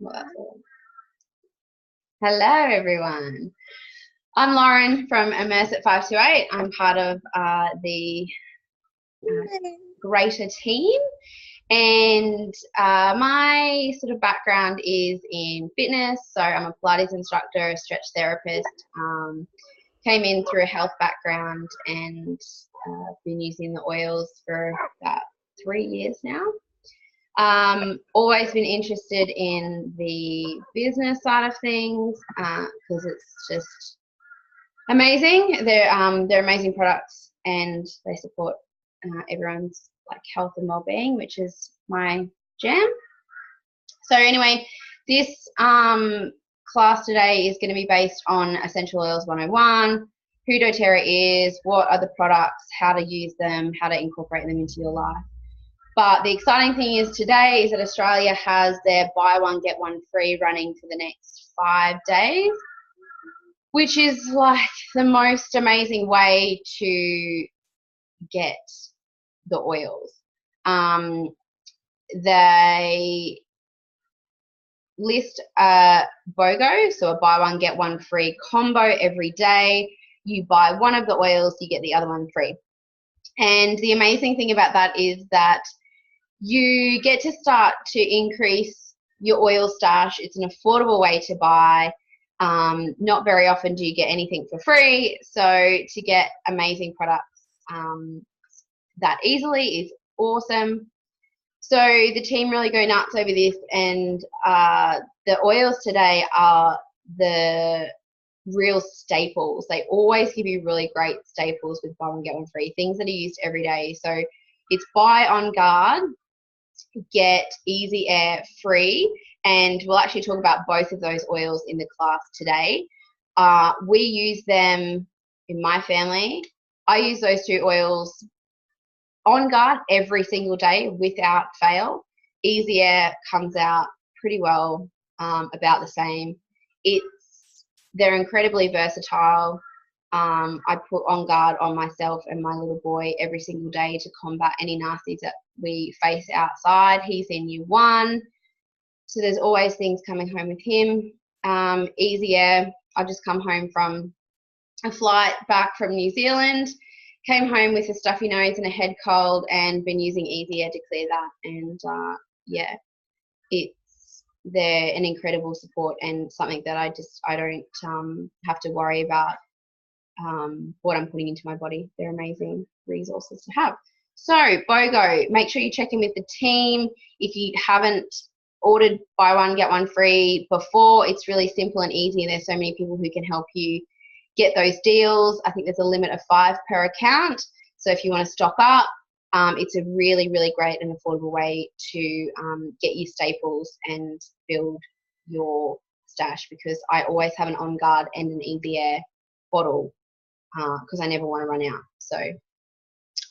Well, that's all. Hello, everyone. I'm Lauren from Immerse at 528. I'm part of the greater team, and my sort of background is in fitness. So I'm a Pilates instructor, a stretch therapist. Came in through a health background and been using the oils for about 3 years now. Always been interested in the business side of things because it's just amazing. They're amazing products and they support everyone's like health and well-being, which is my jam. So anyway, this class today is going to be based on Essential Oils 101, who doTERRA is, what are the products, how to use them, how to incorporate them into your life. But the exciting thing is today is that Australia has their buy one, get one free running for the next 5 days, which is like the most amazing way to get the oils. They list a BOGO, so a buy one, get one free combo every day. You buy one of the oils, you get the other one free. And the amazing thing about that is that you get to start to increase your oil stash. It's an affordable way to buy. Not very often do you get anything for free. So to get amazing products that easily is awesome. So the team really go nuts over this, and the oils today are the real staples. They always give you really great staples with buy one, get one free, things that are used every day. So it's buy on guard, get easy air free, and we'll actually talk about both of those oils in the class today. We use them in my family. I use those two oils on guard every single day without fail. Easy air comes out pretty well, about the same. They're incredibly versatile. I put on guard on myself and my little boy every single day to combat any nasties that we face outside. He's in year 1, so there's always things coming home with him. Easy air, I've just come home from a flight back from New Zealand, came home with a stuffy nose and a head cold and been using Easy Air to clear that. And yeah, they're an incredible support and something that I don't have to worry about what I'm putting into my body. They're amazing resources to have. So BOGO, make sure you check in with the team. If you haven't ordered buy one, get one free before, it's really simple and easy, and there's so many people who can help you get those deals. I think there's a limit of 5 per account. So if you want to stock up, it's a really, really great and affordable way to get you staples and build your stash, because I always have an On Guard and an Easy Air bottle because I never want to run out. So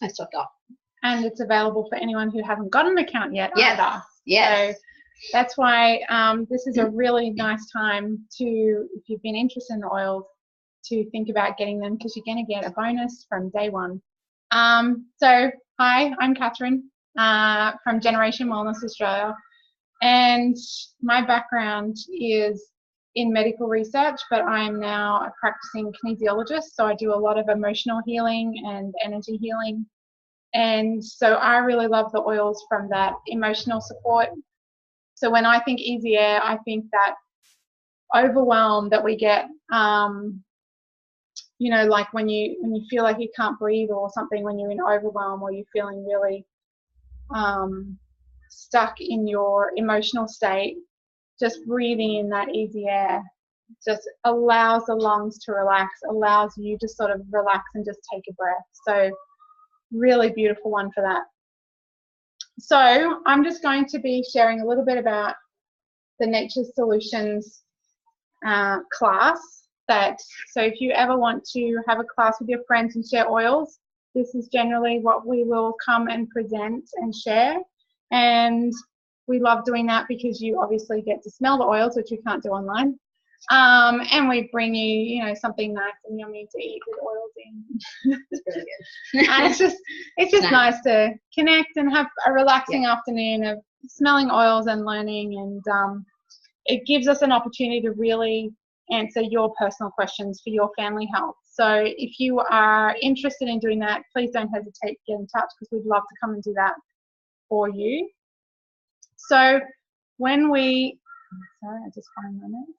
I stocked up. And it's available for anyone who hasn't got an account yet either. Yes. So that's why this is a really nice time to, if you've been interested in the oils, to think about getting them, because you're going to get a bonus from day one. So hi, I'm Catherine from Generation Wellness Australia, and my background is in medical research, but I am now a practicing kinesiologist, so I do a lot of emotional healing and energy healing, and so I really love the oils from that emotional support. So when I think Easy Air, I think that overwhelm that we get, you know, like when you feel like you can't breathe or something, when you're in overwhelm or you're feeling really stuck in your emotional state, just breathing in that Easy Air just allows the lungs to relax, allows you to sort of relax and just take a breath. So really beautiful one for that. So I'm just going to be sharing a little bit about the Nature Solutions class. So if you ever want to have a class with your friends and share oils, this is generally what we will come and present and share. And we love doing that because you obviously get to smell the oils, which you can't do online. And we bring you, you know, something nice and yummy to eat with oils in. It's really good. And it's just nice to connect and have a relaxing afternoon of smelling oils and learning. And it gives us an opportunity to really answer your personal questions for your family health. So if you are interested in doing that, please don't hesitate to get in touch, because we'd love to come and do that for you. So when we, sorry, I just find my notes.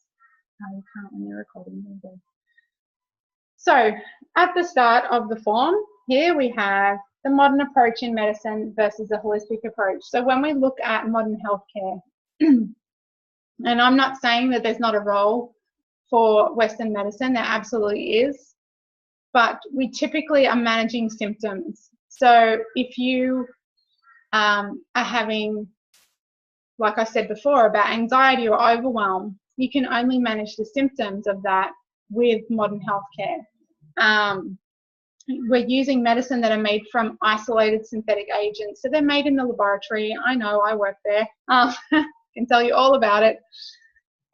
Oh, you can't when you're recording. There you go. So at the start of the form, here we have the modern approach in medicine versus the holistic approach. So when we look at modern healthcare, and I'm not saying that there's not a role for Western medicine, there absolutely is, but we typically are managing symptoms. So if you are having, like I said before, about anxiety or overwhelm, you can only manage the symptoms of that with modern healthcare. We're using medicine that are made from isolated synthetic agents. So they're made in the laboratory. I know, I work there. Can tell you all about it.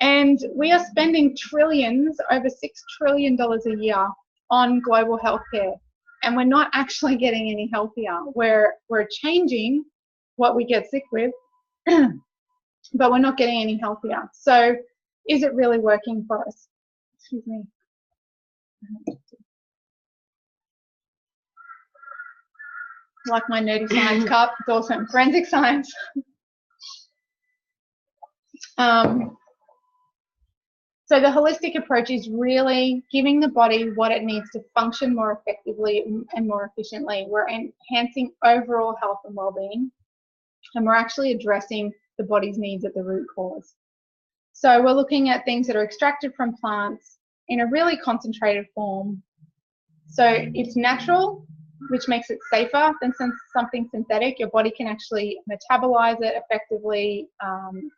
And we are spending trillions, over $6 trillion a year on global healthcare. And we're not actually getting any healthier. We're changing what we get sick with, but we're not getting any healthier. So is it really working for us? Excuse me. Like my nerdy science cup, it's awesome. Forensic science. So the holistic approach is really giving the body what it needs to function more effectively and more efficiently. We're enhancing overall health and well-being, and we're actually addressing the body's needs at the root cause. So we're looking at things that are extracted from plants in a really concentrated form. So it's natural, which makes it safer than something synthetic. Your body can actually metabolize it effectively,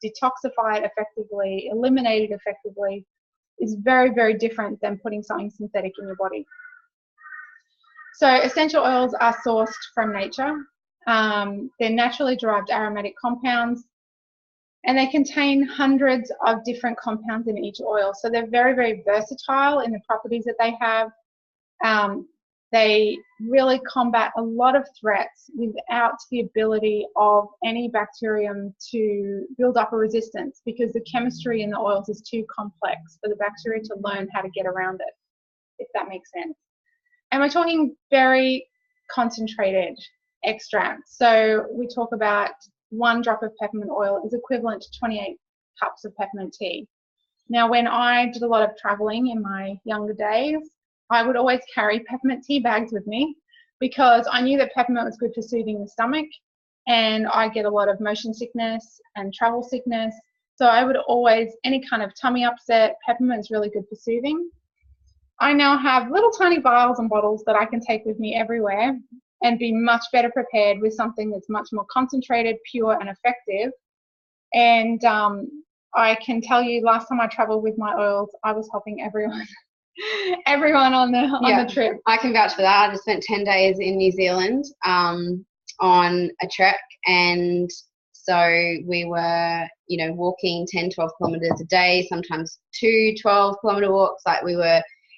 detoxify it effectively, eliminate it effectively. It's very, very different than putting something synthetic in your body. So essential oils are sourced from nature. They're naturally derived aromatic compounds, and they contain hundreds of different compounds in each oil. So they're very, very versatile in the properties that they have. They really combat a lot of threats without the ability of any bacterium to build up a resistance, because the chemistry in the oils is too complex for the bacteria to learn how to get around it, if that makes sense. And we're talking very concentrated extracts. So we talk about 1 drop of peppermint oil is equivalent to 28 cups of peppermint tea. Now, when I did a lot of traveling in my younger days, I would always carry peppermint tea bags with me, because I knew that peppermint was good for soothing the stomach, and I get a lot of motion sickness and travel sickness. So I would always, any kind of tummy upset, peppermint is really good for soothing. I now have little tiny vials and bottles that I can take with me everywhere and be much better prepared with something that's much more concentrated, pure, and effective. And I can tell you, last time I traveled with my oils, I was helping everyone. Everyone on the trip. I can vouch for that. I just spent 10 days in New Zealand on a trek, and so we were, walking 10, 12 kilometers a day, sometimes 2 12-kilometer walks. It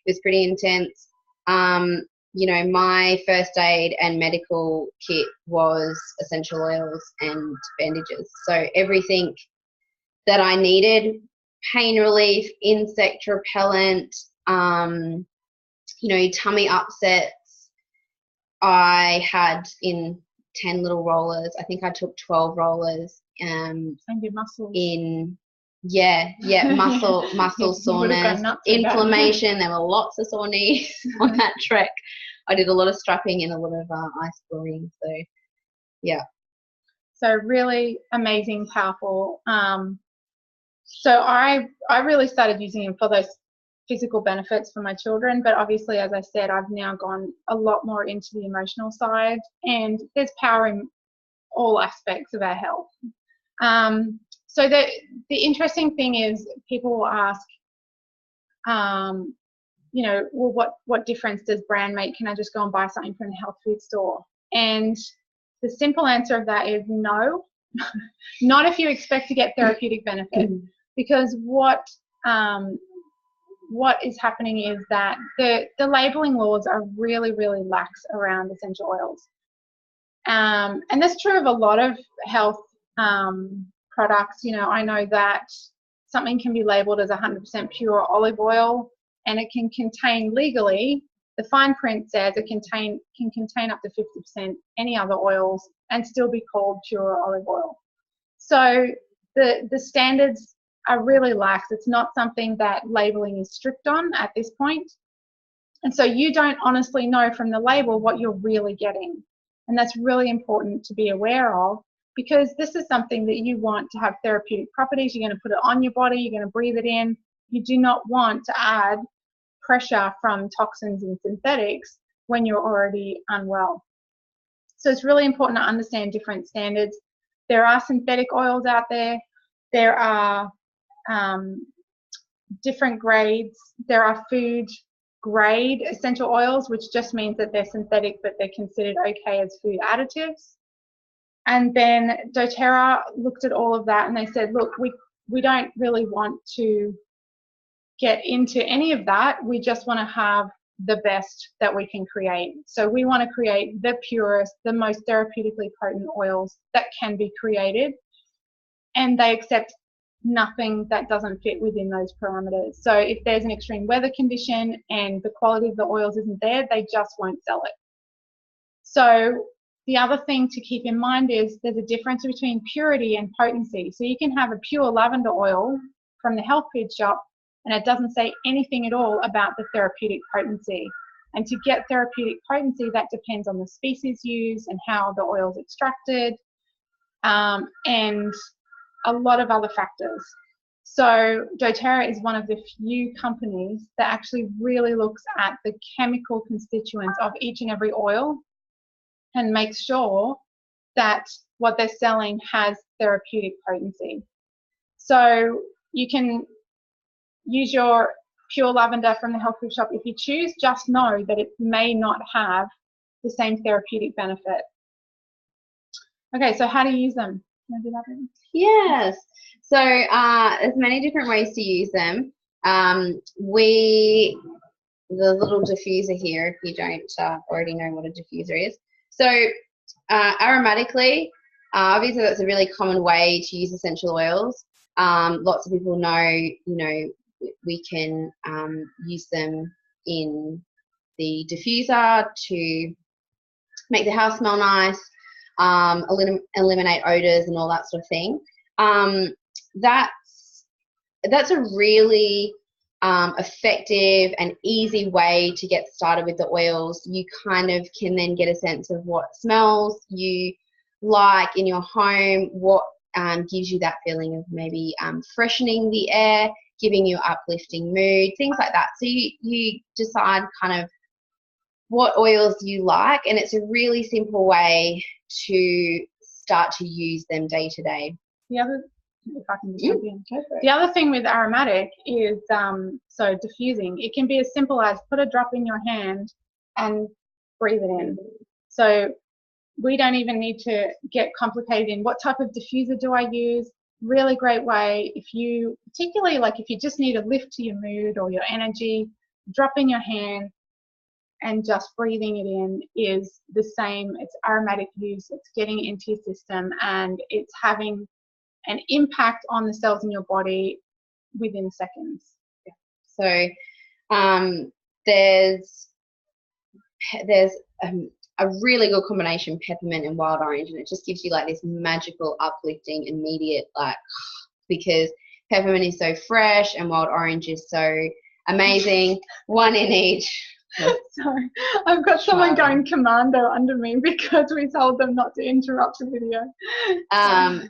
was pretty intense. My first aid and medical kit was essential oils and bandages. So everything that I needed, pain relief, insect repellent, tummy upsets, I had in 10 little rollers. I think I took 12 rollers. And your muscles. Muscle soreness, inflammation. There were lots of sore knees on that trek. I did a lot of strapping and a lot of ice boring. So, yeah. So really amazing, powerful. So I really started using them for those physical benefits for my children, but obviously, as I said, I've now gone a lot more into the emotional side, and there's power in all aspects of our health. So the interesting thing is, people will ask, well, what difference does brand make? Can I just go and buy something from the health food store? And the simple answer of that is no, not if you expect to get therapeutic benefit, because what is happening is that the labeling laws are really, really lax around essential oils. And that's true of a lot of health products. I know that something can be labeled as 100% pure olive oil, and it can contain legally, the fine print says it can contain up to 50% any other oils and still be called pure olive oil. So the standards are really lax. It's not something that labeling is strict on at this point. And so you don't honestly know from the label what you're really getting. And that's really important to be aware of, because this is something that you want to have therapeutic properties. You're going to put it on your body, you're going to breathe it in. You do not want to add pressure from toxins and synthetics when you're already unwell. So it's really important to understand different standards. There are synthetic oils out there. There are different grades. There are food grade essential oils, which just means that they're synthetic, but they're considered okay as food additives. And then doTERRA looked at all of that and they said, look, we don't really want to get into any of that. We just want to have the best that we can create. So we want to create the purest, the most therapeutically potent oils that can be created. And they accept nothing that doesn't fit within those parameters. So if there's an extreme weather condition and the quality of the oils isn't there, they just won't sell it. So the other thing to keep in mind is there's a difference between purity and potency. So you can have a pure lavender oil from the health food shop and it doesn't say anything at all about the therapeutic potency. And to get therapeutic potency, that depends on the species used and how the oil is extracted, and a lot of other factors. So doTERRA is one of the few companies that actually really looks at the chemical constituents of each and every oil and makes sure that what they're selling has therapeutic potency. So you can use your pure lavender from the health food shop if you choose. Just know that it may not have the same therapeutic benefit. Okay, so how do you use them? Can I do that, Brittany? Yes. So there's many different ways to use them. The little diffuser here, if you don't already know what a diffuser is. So aromatically, obviously that's a really common way to use essential oils. Lots of people know, we can use them in the diffuser to make the house smell nice, eliminate odors and all that sort of thing. That's a really effective and easy way to get started with the oils. You kind of can then get a sense of what smells you like in your home, what gives you that feeling of maybe freshening the air, giving you uplifting mood, things like that. So you decide kind of what oils you like, and it's a really simple way to start to use them day to day. If I can just jump in. The other thing with aromatic is, so diffusing, it can be as simple as put a drop in your hand and breathe it in. So we don't even need to get complicated in what type of diffuser do I use. Really great way if you, particularly like if you just need a lift to your mood or your energy, drop in your hand and just breathing it in is the same. It's aromatic use, it's getting into your system, and it's having an impact on the cells in your body within seconds. Yeah. So there's a really good combination, peppermint and wild orange, and it just gives you like this magical, uplifting, immediate, like, because peppermint is so fresh and wild orange is so amazing. One in each. Sorry, I've got someone going commando under me because we told them not to interrupt the video.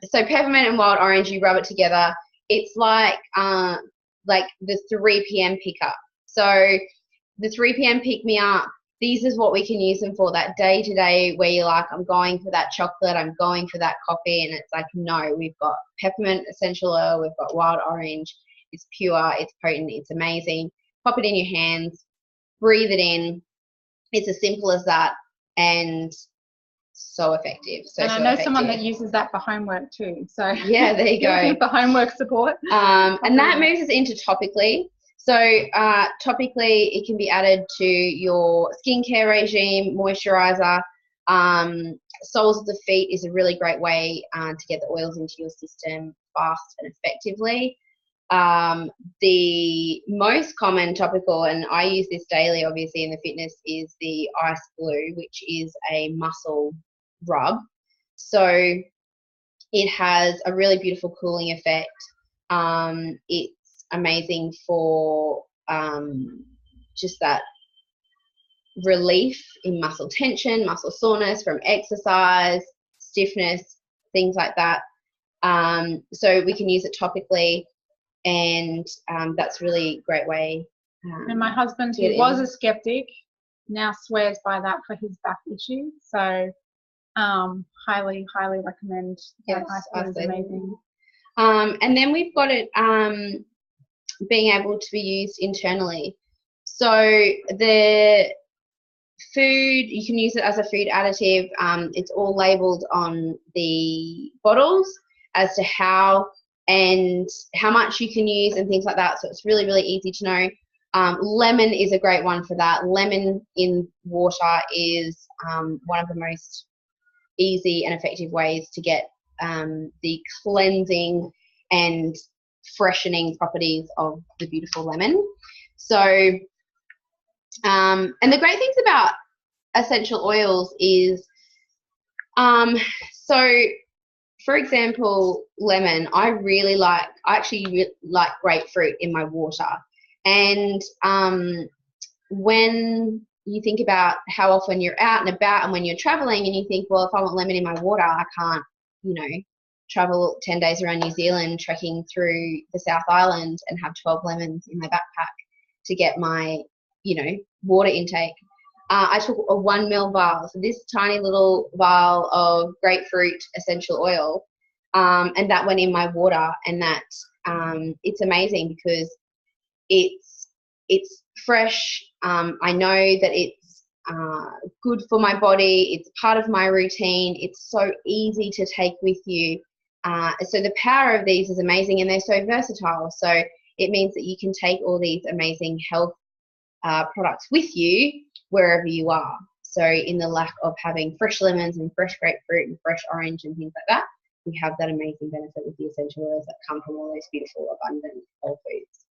So peppermint and wild orange, you rub it together. It's like the 3 p.m. pickup. So the 3 p.m. pick me up. This is what we can use them for, that day to day where you're like, I'm going for that chocolate, I'm going for that coffee, and it's like, no, we've got peppermint essential oil, we've got wild orange. It's pure, it's potent, it's amazing. Pop it in your hands. Breathe it in. It's as simple as that, and so effective. And I know someone that uses that for homework too. So yeah, there you go. For homework support. And that moves us into topically. So topically, it can be added to your skincare regime, moisturizer. Soles of the feet is a really great way to get the oils into your system fast and effectively. The most common topical, and I use this daily obviously in the fitness, is the ice blue, which is a muscle rub. So it has a really beautiful cooling effect. It's amazing for just that relief in muscle tension, muscle soreness from exercise, stiffness, things like that. So we can use it topically, and that's really a great way. And my husband, who was a skeptic, now swears by that for his back issues. So highly recommend. Yes, that. It's amazing. And then we've got it being able to be used internally. So the food, you can use it as a food additive. It's all labeled on the bottles as to how much you can use and things like that. So it's really, really easy to know. Lemon is a great one for that. Lemon in water is one of the most easy and effective ways to get the cleansing and freshening properties of the beautiful lemon. So, and the great things about essential oils is, so for example, lemon, I actually like grapefruit in my water. And when you think about how often you're out and about and when you're traveling and you think, well, if I want lemon in my water, I can't, travel 10 days around New Zealand trekking through the South Island and have 12 lemons in my backpack to get my, water intake. I took a 1 ml vial, so this tiny little vial of grapefruit essential oil, and that went in my water, and that it's amazing because it's fresh. I know that it's good for my body. It's part of my routine. It's so easy to take with you. So the power of these is amazing, and they're so versatile. So it means that you can take all these amazing health products with you wherever you are. So in the lack of having fresh lemons and fresh grapefruit and fresh orange and things like that, we have that amazing benefit with the essential oils that come from all those beautiful, abundant whole foods.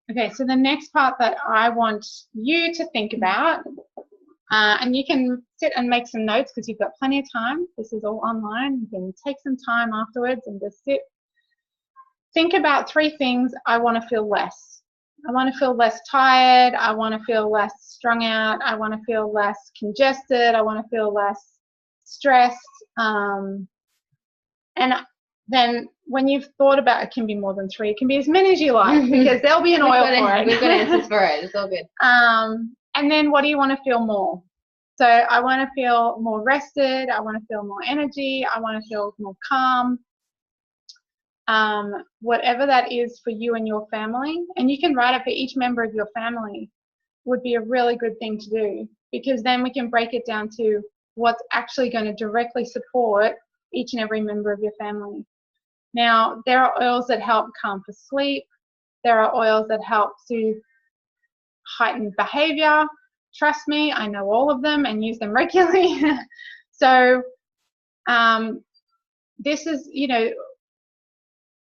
Okay, so the next part that I want you to think about, and you can sit and make some notes because you've got plenty of time. This is all online. You can take some time afterwards and just sit. Think about 3 things I want to feel less. I want to feel less tired. I want to feel less strung out. I want to feel less congested. I want to feel less stressed. And then when you've thought about it, can be more than 3. It can be as many as you like because there'll be an oil for it. We've got answers for it. It's all good. And then what do you want to feel more? So I want to feel more rested. I want to feel more energy. I want to feel more calm. Whatever that is for you and your family, and you can write it for each member of your family, would be a really good thing to do, because then we can break it down to what's actually going to directly support each and every member of your family. Now, there are oils that help calm for sleep. There are oils that help to heighten behavior. Trust me, I know all of them and use them regularly. So this is,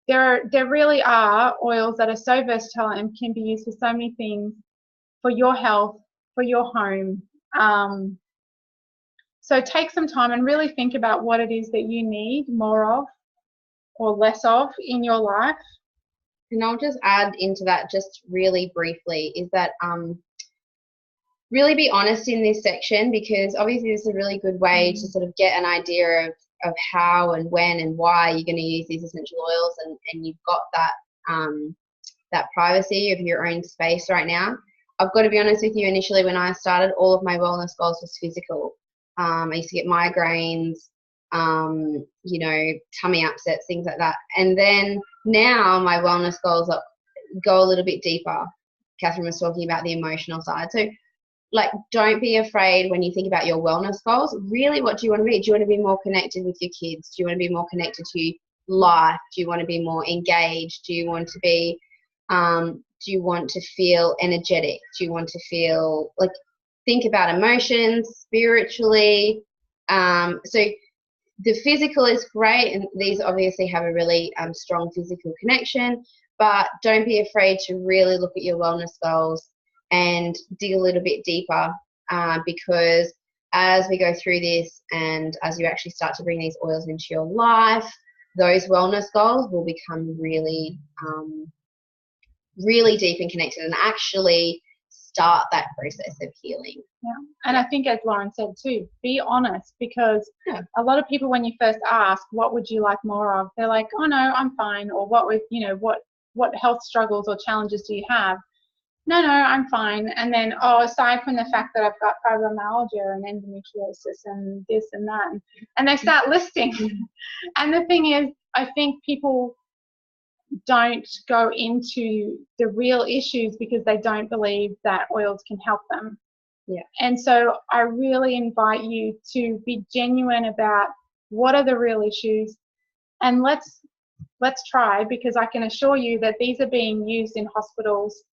there really are oils that are so versatile and can be used for so many things for your health, for your home. So take some time and really think about what it is that you need more of or less of in your life. And I'll just add into that just really briefly is that really be honest in this section, because obviously this is a really good way to sort of get an idea of how and when and why you're going to use these essential oils, and you've got that privacy of your own space right now. I've got to be honest with you, initially when I started, all of my wellness goals was physical. I used to get migraines, tummy upsets, things like that. And then now my wellness goals go a little bit deeper. Catherine was talking about the emotional side. So don't be afraid when you think about your wellness goals. Really, what do you want to be? Do you want to be more connected with your kids? Do you want to be more connected to life? Do you want to be more engaged? Do you want to be, do you want to feel energetic? Do you want to feel think about emotions spiritually? So the physical is great, and these obviously have a really strong physical connection, but don't be afraid to really look at your wellness goals and dig a little bit deeper, because as we go through this and as you actually start to bring these oils into your life, those wellness goals will become really, really deep and connected and actually start that process of healing. Yeah. And I think, as Lauren said too, be honest, because a lot of people, when you first ask, what would you like more of? They're like, oh no, I'm fine. Or what health struggles or challenges do you have? No, I'm fine. And then, aside from the fact that I've got fibromyalgia and endometriosis and this and that, and they start listing. And the thing is, I think people don't go into the real issues because they don't believe that oils can help them. Yeah. And so I really invite you to be genuine about what are the real issues, and let's try, because I can assure you that these are being used in hospitals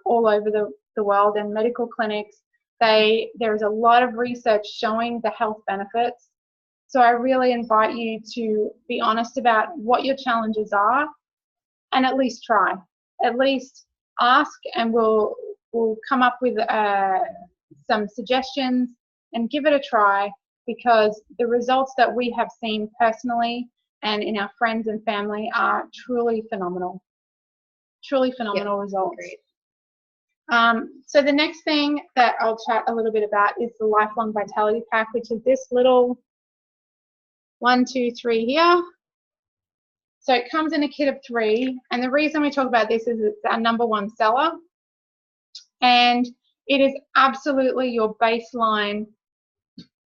all over the world and medical clinics. There is a lot of research showing the health benefits. So I really invite you to be honest about what your challenges are, and at least try. At least ask, and we'll come up with some suggestions and give it a try, because the results that we have seen personally and in our friends and family are truly phenomenal. Truly phenomenal results. Great. So the next thing that I'll chat a little bit about is the Lifelong Vitality Pack, which is this little 1, 2, 3 here. So it comes in a kit of 3, and the reason we talk about this is it's our #1 seller, and it is absolutely your baseline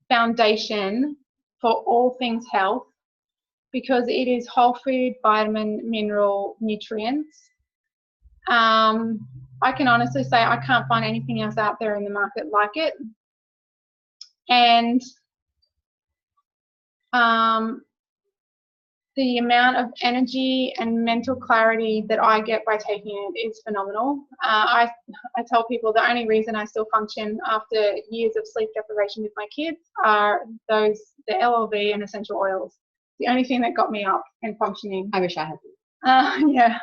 foundation for all things health, because it is whole food, vitamin, mineral, nutrients. I can honestly say I can't find anything else out there in the market like it. And the amount of energy and mental clarity that I get by taking it is phenomenal. I tell people the only reason I still function after years of sleep deprivation with my kids are the LLV and essential oils. The only thing that got me up and functioning. I wish I had. Yeah.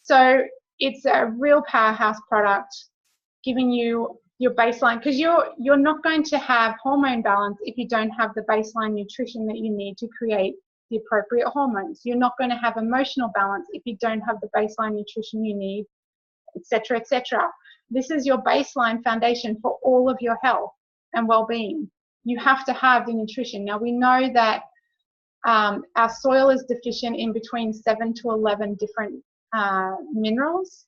So it's a real powerhouse product, giving you your baseline, because you're not going to have hormone balance if you don't have the baseline nutrition that you need to create the appropriate hormones. You're not going to have emotional balance if you don't have the baseline nutrition you need, etc., etc. This is your baseline foundation for all of your health and well-being. You have to have the nutrition. Now, we know that our soil is deficient in between 7 to 11 different minerals.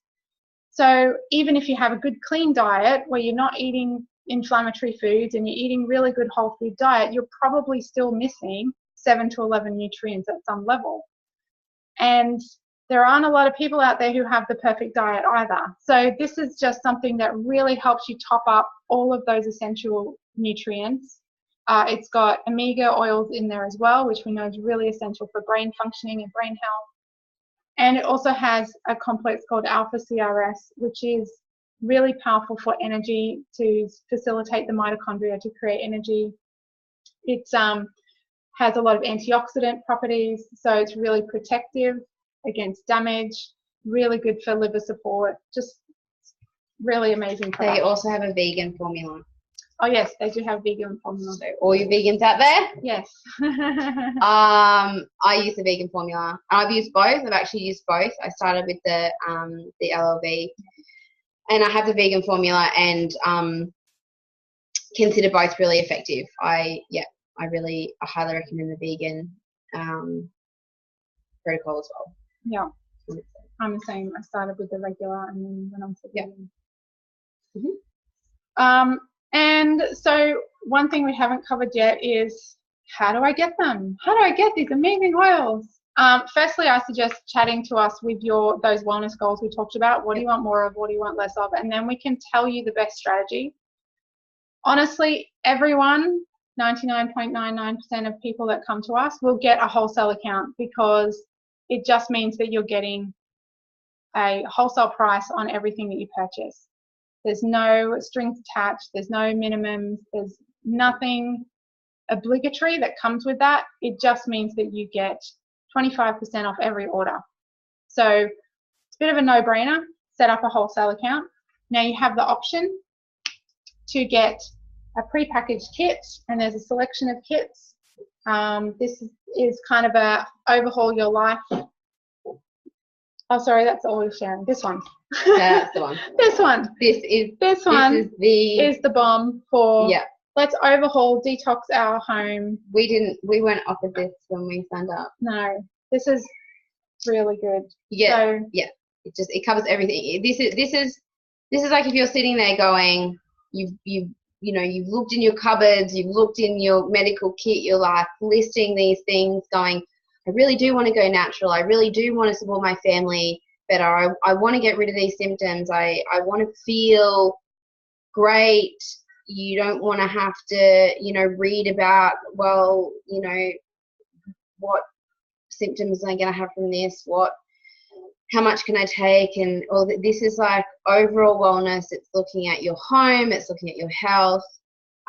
So even if you have a good clean diet where you're not eating inflammatory foods and you're eating really good whole food diet, you're probably still missing 7 to 11 nutrients at some level. And there aren't a lot of people out there who have the perfect diet either. So this is just something that really helps you top up all of those essential nutrients. It's got omega oils in there as well, which we know is really essential for brain functioning and brain health. And it also has a complex called alpha CRS, which is really powerful for energy, to facilitate the mitochondria to create energy. It has a lot of antioxidant properties, so it's really protective against damage, really good for liver support, just really amazing product. They also have a vegan formula. Oh yes, they do have vegan formula. So all you vegans out there? Yes. I use the vegan formula. I've used both. I've actually used both. I started with the LLV, and I have the vegan formula, and consider both really effective. I highly recommend the vegan protocol as well. Yeah, I'm the same. I started with the regular, and then went on to vegan. And so one thing we haven't covered yet is, how do I get them? How do I get these amazing oils? Firstly, I suggest chatting to us with those wellness goals we talked about. What do you want more of? What do you want less of? And then we can tell you the best strategy. Honestly, everyone, 99.99% of people that come to us will get a wholesale account, because it just means that you're getting a wholesale price on everything that you purchase. There's no strings attached, there's no minimums, there's nothing obligatory that comes with that. It just means that you get 25% off every order. So it's a bit of a no-brainer. Set up a wholesale account. Now you have the option to get a prepackaged kit, and there's a selection of kits. This is kind of a overhaul your life. Oh, sorry, that's all we're sharing. This one. Yeah, that's the one. This one. This one is the bomb for. Yeah. Let's overhaul, detox our home. We weren't offered this when we signed up. No, this is really good. Yeah, so, yeah. It covers everything. This is like if you're sitting there going, you've looked in your cupboards, you've looked in your medical kit, you're like listing these things, going, I really do want to go natural. I really do want to support my family better. I want to get rid of these symptoms. I want to feel great. You don't want to have to, read about, well, what symptoms am I going to have from this? How much can I take? And all that. This is like overall wellness. It's looking at your home. It's looking at your health,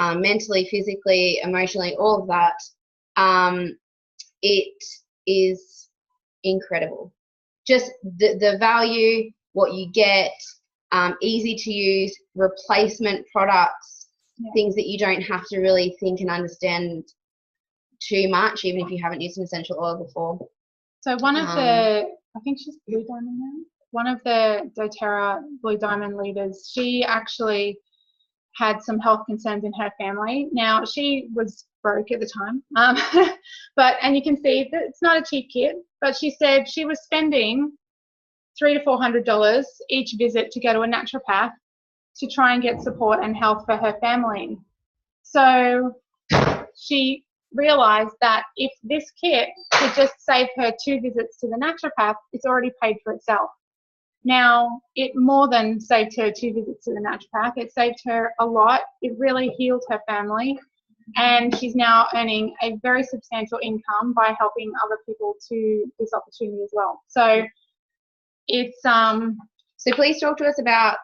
mentally, physically, emotionally, all of that. It is incredible. Just the value, what you get, easy to use, replacement products, things that you don't have to really think and understand too much, even if you haven't used an essential oil before. So one of the, I think she's Blue Diamond now, one of the doTERRA Blue Diamond leaders, she actually had some health concerns in her family. Now, she was broke at the time, and you can see that it's not a cheap kit, but she said she was spending $300 to $400 each visit to go to a naturopath to try and get support and health for her family. So she realized that if this kit could just save her 2 visits to the naturopath, it's already paid for itself. Now, it more than saved her 2 visits to the naturopath. It saved her a lot. It really healed her family. And she's now earning a very substantial income by helping other people to this opportunity as well. So it's So please talk to us about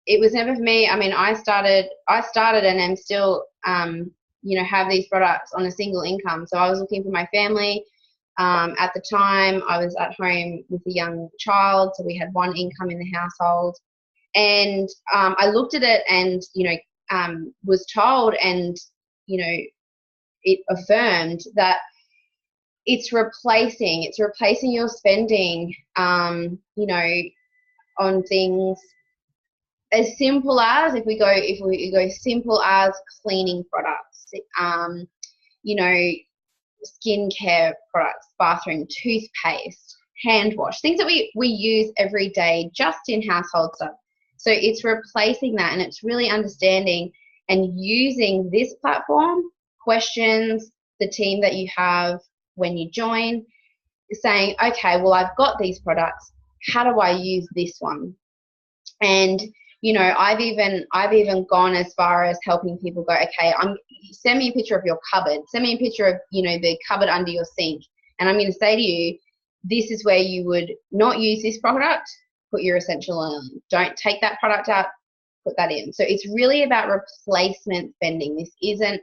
it was never for me. I mean, I started and am still have these products on a single income. So I was looking for my family. At the time, I was at home with a young child, so we had one income in the household. And I looked at it and, was told and, it affirmed that it's replacing your spending, on things as simple as, if we go simple as cleaning products, skincare products, bathroom, toothpaste, hand wash, things that we use every day just in household stuff. So it's replacing that, and it's really understanding and using this platform, questions, the team that you have when you join, saying, okay, well, I've got these products. How do I use this one? And I've even gone as far as helping people go, okay, send me a picture of your cupboard, send me a picture of the cupboard under your sink, and I'm going to say to you, this is where you would not use this product. Put your essential oil in. Don't take that product out. Put that in. So it's really about replacement spending. This isn't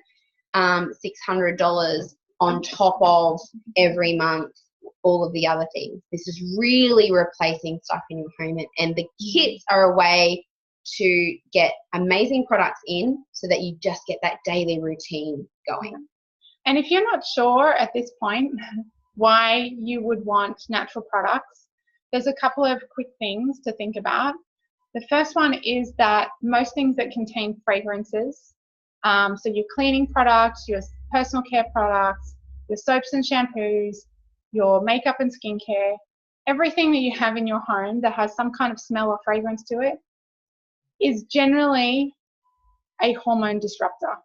$600 on top of every month all of the other things. This is really replacing stuff in your home, and the kits are a way to get amazing products in so that you just get that daily routine going. And if you're not sure at this point why you would want natural products, there's a couple of quick things to think about. The first one is that most things that contain fragrances, so your cleaning products, your personal care products, your soaps and shampoos, your makeup and skincare, everything that you have in your home that has some kind of smell or fragrance to it is generally a hormone disruptor.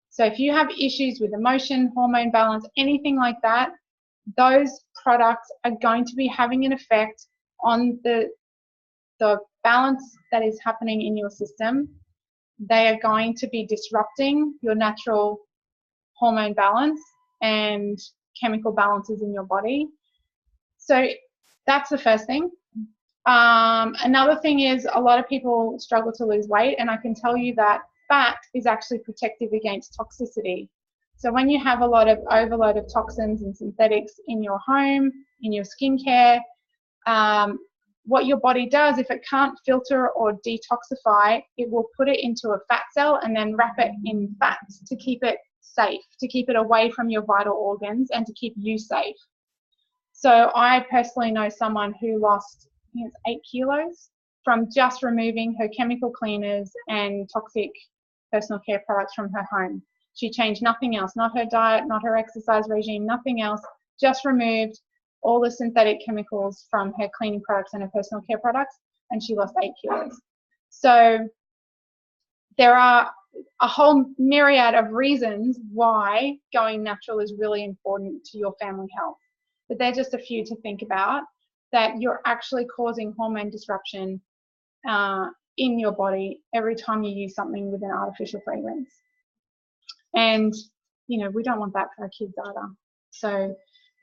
So if you have issues with emotion, hormone balance, anything like that, those products are going to be having an effect on the balance that is happening in your system. They are going to be disrupting your natural hormone balance and chemical balances in your body. So that's the first thing. Another thing is a lot of people struggle to lose weight, and I can tell you that fat is actually protective against toxicity. So when you have a lot of overload of toxins and synthetics in your home, in your skincare, what your body does, if it can't filter or detoxify, it will put it into a fat cell and then wrap it in fats to keep it safe, to keep it away from your vital organs and to keep you safe. So I personally know someone who lost, I think it's 8 kilos from just removing her chemical cleaners and toxic personal care products from her home. She changed nothing else, not her diet, not her exercise regime, nothing else, just removed all the synthetic chemicals from her cleaning products and her personal care products, and she lost 8 kilos. So there are a whole myriad of reasons why going natural is really important to your family health. But they're just a few to think about, that you're actually causing hormone disruption in your body every time you use something with an artificial fragrance. And, you know, we don't want that for our kids either. So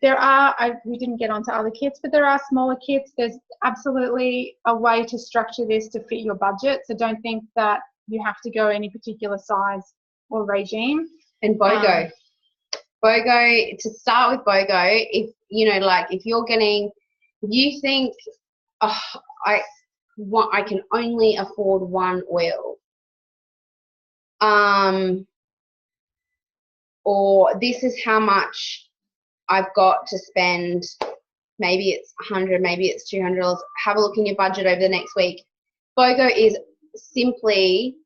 there are, we didn't get onto other kits, but there are smaller kits. There's absolutely a way to structure this to fit your budget. So don't think that you have to go any particular size or regime. And BOGO. BOGO, to start with BOGO, if, you know, like if you're getting, if you think, oh, I can only afford one oil, or this is how much I've got to spend, maybe it's $100, maybe it's $200, have a look in your budget over the next week. BOGO is simply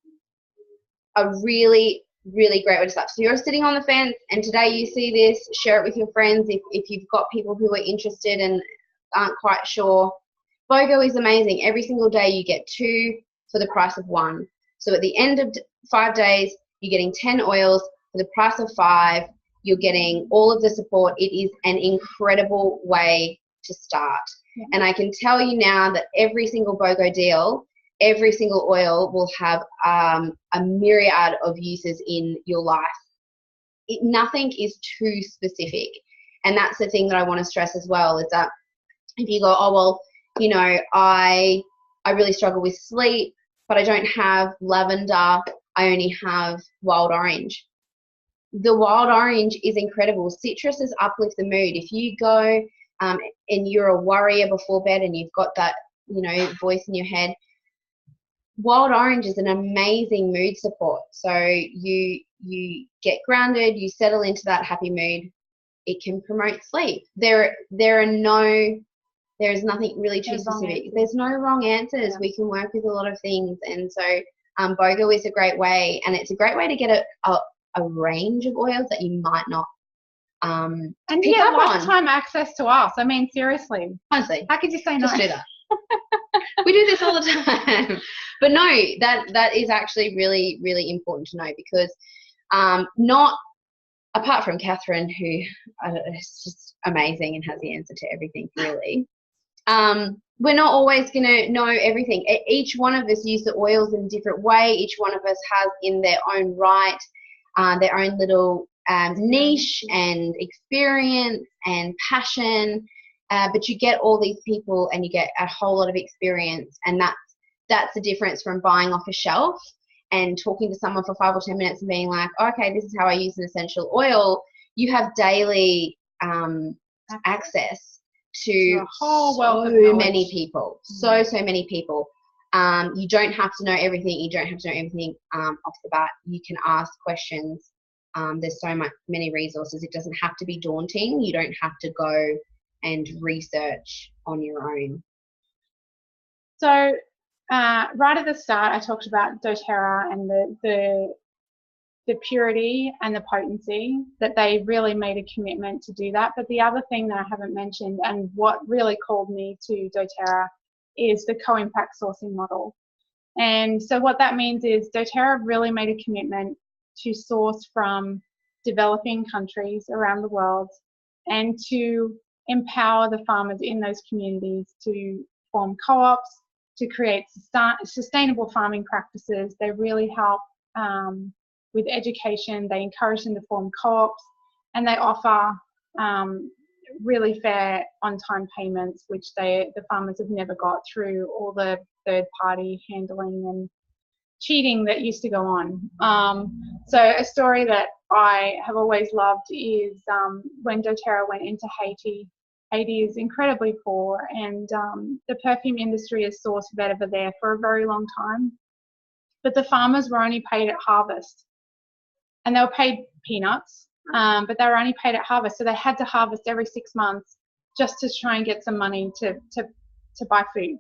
a really, really great way to start. So you're sitting on the fence and today you see this, share it with your friends if you've got people who are interested and aren't quite sure. BOGO is amazing. Every single day you get 2 for the price of 1. So at the end of 5 days, you're getting 10 oils for the price of 5. You're getting all of the support. It is an incredible way to start. Yeah. And I can tell you now that every single BOGO deal, every single oil will have a myriad of uses in your life. Nothing is too specific. And that's the thing that I want to stress as well, is that if you go, oh, well, you know, I really struggle with sleep, but I don't have lavender, I only have wild orange. The wild orange is incredible. Citruses uplift the mood. If you go and you're a worrier before bed and you've got that, you know, voice in your head, wild orange is an amazing mood support. So you get grounded, you settle into that happy mood. It can promote sleep. There is nothing really too specific. There's no wrong answers. Yeah. We can work with a lot of things, and so BOGO is a great way, and it's a great way to get a range of oils that you might not and pick up on. lifetime access to us. I mean, seriously. Honestly, how could you say no? Just do that. We do this all the time. But no, that is actually really, really important to know, because not apart from Catherine, who is just amazing and has the answer to everything, really. We're not always going to know everything. Each one of us use the oils in a different way. Each one of us has in their own right their own little niche and experience and passion. But you get all these people and you get a whole lot of experience, and that's the difference from buying off a shelf and talking to someone for 5 or 10 minutes and being like, oh, okay, this is how I use an essential oil. You have daily access to a whole wealth of many people, so many people. You don't have to know everything. You don't have to know everything off the bat. You can ask questions. There's so many resources. It doesn't have to be daunting. You don't have to go and research on your own. So right at the start, I talked about doTERRA and the purity and the potency, that they really made a commitment to do that. But the other thing that I haven't mentioned, and what really called me to doTERRA, is the co-impact sourcing model. And so what that means is doTERRA really made a commitment to source from developing countries around the world and to empower the farmers in those communities to form co-ops, to create sustainable farming practices. They really help with education. They encourage them to form co-ops, and they offer really fair on-time payments, which the farmers have never got through all the third-party handling cheating that used to go on. So a story that I have always loved is when doTERRA went into Haiti. Haiti is incredibly poor, and the perfume industry has sourced vetiver there for a very long time. But the farmers were only paid at harvest, and they were paid peanuts, but they were only paid at harvest. So they had to harvest every 6 months just to try and get some money to buy food.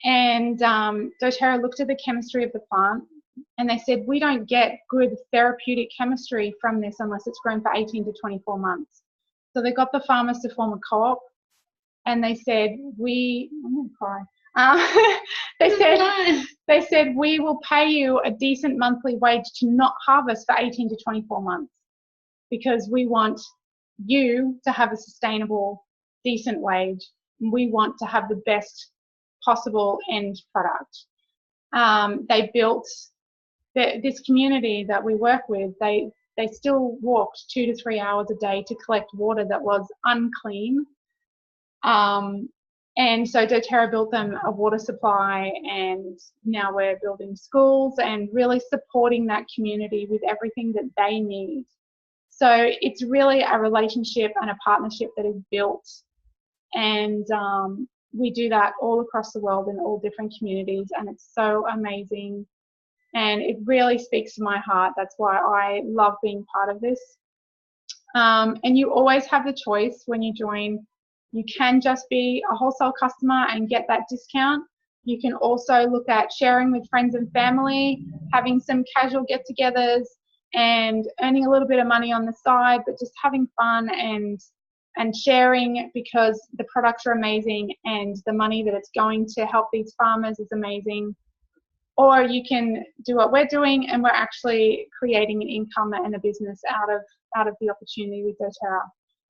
And doTERRA looked at the chemistry of the plant, and they said, we don't get good therapeutic chemistry from this unless it's grown for 18 to 24 months. So they got the farmers to form a co-op, and they said, I'm going to cry. They said, we will pay you a decent monthly wage to not harvest for 18 to 24 months because we want you to have a sustainable, decent wage. And we want to have the best possible end product. They built this community that we work with. They still walked 2 to 3 hours a day to collect water that was unclean. And so doTERRA built them a water supply, and now we're building schools and really supporting that community with everything that they need. So it's really a relationship and a partnership that is built, and we do that all across the world in all different communities, and it's so amazing. And it really speaks to my heart. That's why I love being part of this. And you always have the choice when you join. You can just be a wholesale customer and get that discount. You can also look at sharing with friends and family, having some casual get-togethers and earning a little bit of money on the side, but just having fun and sharing, because the products are amazing and the money that it's going to help these farmers is amazing. Or you can do what we're doing, and we're actually creating an income and a business out of the opportunity with doTERRA.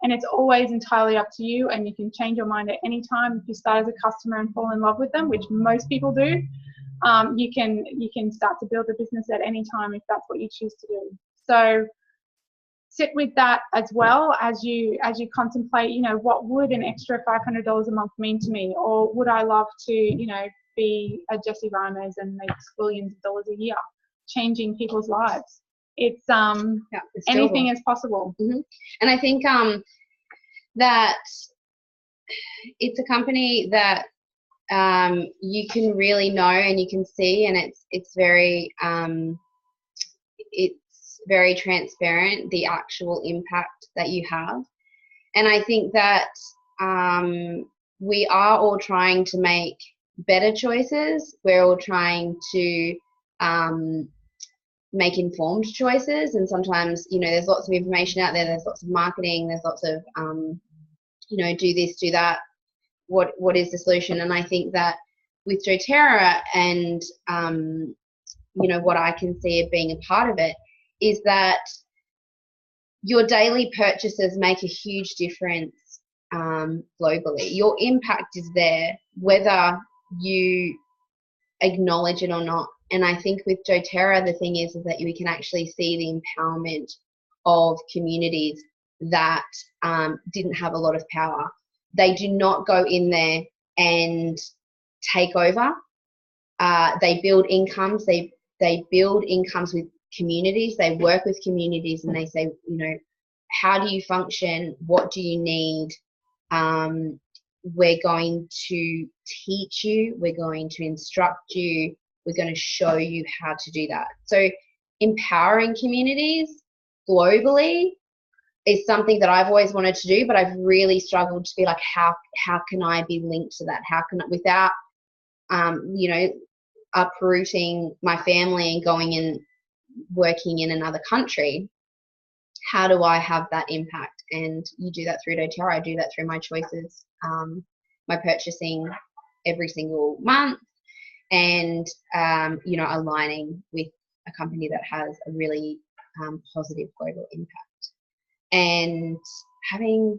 And it's always entirely up to you, and you can change your mind at any time. If you start as a customer and fall in love with them, which most people do, you can start to build a business at any time if that's what you choose to do. So sit with that as well as you contemplate, what would an extra $500 a month mean to me? Or would I love to, be a Jessie Reimers and make squillions of dollars a year, changing people's lives? It's anything is possible. Mm-hmm. And I think that it's a company that you can really know and you can see, and it's very transparent, the actual impact that you have. And I think that we are all trying to make better choices. We're all trying to make informed choices, and sometimes there's lots of information out there, there's lots of marketing, there's lots of do this, do that, what is the solution? And I think that with doTERRA and what I can see of being a part of it is that your daily purchases make a huge difference globally. Your impact is there whether you acknowledge it or not. And I think with doTERRA, the thing is that we can actually see the empowerment of communities that didn't have a lot of power. They do not go in there and take over. They build incomes. They build incomes with communities. They work with communities, and they say, how do you function? What do you need? We're going to teach you. We're going to instruct you. We're going to show you how to do that. So empowering communities globally is something that I've always wanted to do, but I've really struggled to be like, how can I be linked to that? How can I, without, uprooting my family and going and working in another country, how do I have that impact? And you do that through doTERRA. I do that through my choices, my purchasing every single month, and aligning with a company that has a really positive global impact, and having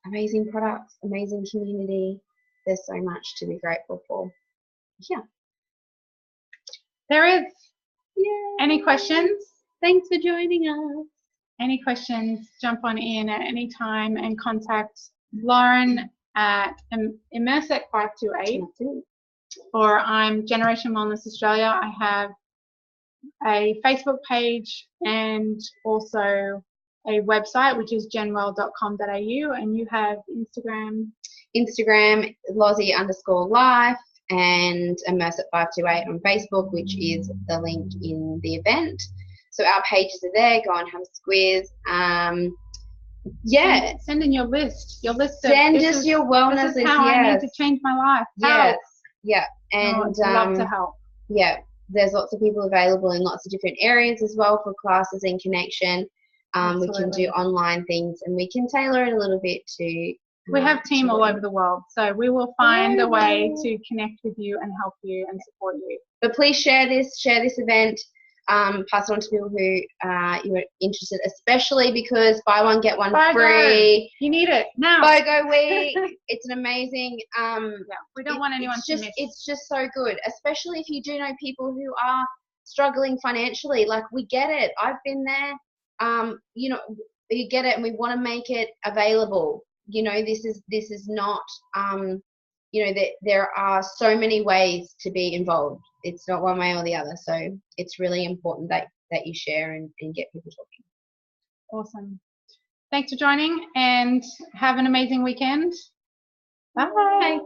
amazing products, amazing community. There's so much to be grateful for. Yeah. There is. Yay. Any questions? Thanks for joining us. Any questions, jump on in at any time and contact Lauren at Immerse at 528. or I'm Generation Wellness Australia. I have a Facebook page and also a website, which is genwell.com.au, and you have Instagram. Instagram, Lozzie_life, and Immerse at 528 on Facebook, which is the link in the event. So our pages are there. Go and have a squiz. Yeah. Send in your list. Send us your wellness list. How I need to change my life. Yes. Yeah. And I'd love to help. Yeah. There's lots of people available in lots of different areas as well for classes and connection. We can do online things, and we can tailor it a little bit to. We have team all over the world, so we will find a way to connect with you and help you and support you. But please share this event, pass it on to people who you're interested, especially because buy one get one free. You need it now. BOGO week. It's an amazing. We don't want anyone to miss. It's just so good, especially if you do know people who are struggling financially. Like, we get it. I've been there. You know, you get it, and we want to make it available. You know, this is not, you know, that there are so many ways to be involved. It's not one way or the other. So it's really important that you share and get people talking. Awesome. Thanks for joining, and have an amazing weekend. Bye.